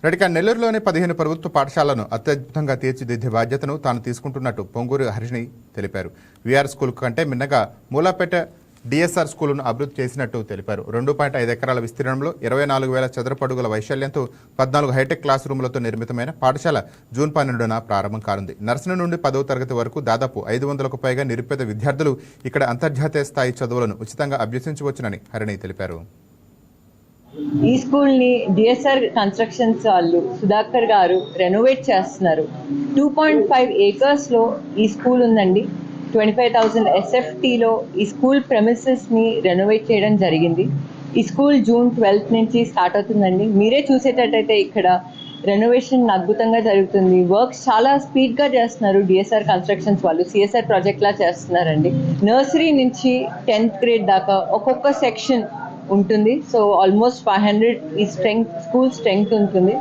రెడ్డిక నెల్లూరులోని 15 ప్రభుత్వ పాఠశాలను అత్యద్భుతంగా తీర్చిదిద్దే బాధ్యతను తాను తీసుకుంటున్నట్టు పొంగూరు హరిణి తెలిపారు. వీఆర్ స్కూల్ కంటే మిన్నగా మూలాపేట డిఎస్ఆర్ స్కూలును అభివృద్ధి చేసినట్టు తెలిపారు. 2.5 ఎకరాల విస్తీర్ణంలో 24,000 చదరపు అడుగుల వైశాల్యంతో 14 హైటెక్ క్లాస్ రూములతో నిర్మితమైన పాఠశాల జూన్ 12న ప్రారంభం కానుంది. నర్సరీ నుండి 10వ తరగతి వరకు దాదాపు 500లకు పైగా నిరుపేద విద్యార్థులు ఇక్కడ అంతర్జాతీయ స్థాయి చదువులను ఉచితంగా అభ్యసించవచ్చునని హరిణి తెలిపారు. ఈ స్కూల్ ని డిఎస్ఆర్ కన్స్ట్రక్షన్స్ వాళ్ళు సుధాకర్ గారు రెనోవేట్ చేస్తున్నారు. 2.5 acres లో ఈ స్కూల్ ఉందండి. 25,000 SFTలో ఈ స్కూల్ ప్రెమిసెస్ ని రెనోవేట్ చేయడం జరిగింది. ఈ స్కూల్ జూన్ 12 నుంచి స్టార్ట్ అవుతుందండి. మీరే చూసేటట్టయితే ఇక్కడ రెనోవేషన్ అద్భుతంగా జరుగుతుంది. వర్క్స్ చాలా స్పీడ్ గా చేస్తున్నారు. డిఎస్ఆర్ కన్స్ట్రక్షన్స్ వాళ్ళు సిఎస్ఆర్ ప్రాజెక్ట్ లా చేస్తున్నారండి. నర్సరీ నుంచి 10th grade దాకా ఒక్కొక్క సెక్షన్ ఉంటుంది. సో ఆల్మోస్ట్ 500 ఈ స్కూల్ స్ట్రెంగ్త్ ఉంటుంది.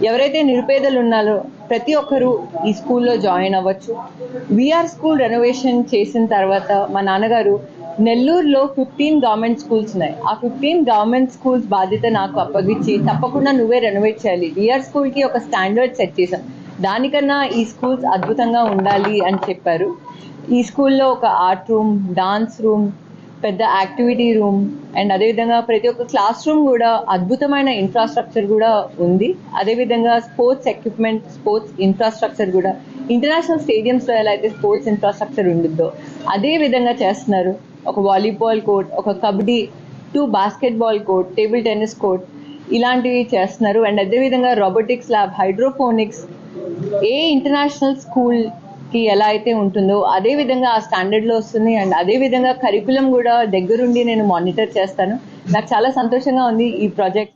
ఎవరైతే నిరుపేదలు ఉన్నారో ప్రతి ఒక్కరూ ఈ స్కూల్లో జాయిన్ అవ్వచ్చు. వీఆర్ స్కూల్ రెనోవేషన్ చేసిన తర్వాత మా నాన్నగారు నెల్లూరులో 15 గవర్నమెంట్ స్కూల్స్ ఉన్నాయి. ఆ 15 గవర్నమెంట్ స్కూల్స్ బాధ్యత నాకు అప్పగించి తప్పకుండా నువ్వే రెనోవేట్ చేయాలి. వీఆర్ స్కూల్కి ఒక స్టాండర్డ్ సెట్ చేశాం. దానికన్నా ఈ స్కూల్స్ అద్భుతంగా ఉండాలి అని చెప్పారు. ఈ స్కూల్లో ఒక ఆర్ట్ రూమ్, డాన్స్ రూమ్, పెద్ద యాక్టివిటీ రూమ్ అండ్ అదేవిధంగా ప్రతి ఒక్క క్లాస్ రూమ్ కూడా అద్భుతమైన ఇన్ఫ్రాస్ట్రక్చర్ కూడా ఉంది. అదేవిధంగా స్పోర్ట్స్ ఎక్విప్మెంట్, స్పోర్ట్స్ ఇన్ఫ్రాస్ట్రక్చర్ కూడా ఇంటర్నేషనల్ స్టేడియంస్లో ఎలా అయితే స్పోర్ట్స్ ఇన్ఫ్రాస్ట్రక్చర్ ఉండిద్దో అదే విధంగా చేస్తున్నారు. ఒక వాలీబాల్ కోర్ట్, ఒక kabaddi, 2 basketball court, table tennis court ఇలాంటివి చేస్తున్నారు. అండ్ అదేవిధంగా రోబోటిక్స్ ల్యాబ్, హైడ్రోఫోనిక్స్ ఏ ఇంటర్నేషనల్ స్కూల్కి ఎలా అయితే ఉంటుందో అదే విధంగా ఆ స్టాండర్డ్లో వస్తుంది. అండ్ అదే విధంగా కరికులం కూడా దగ్గరుండి నేను మానిటర్ చేస్తాను. నాకు చాలా సంతోషంగా ఉంది ఈ ప్రాజెక్ట్.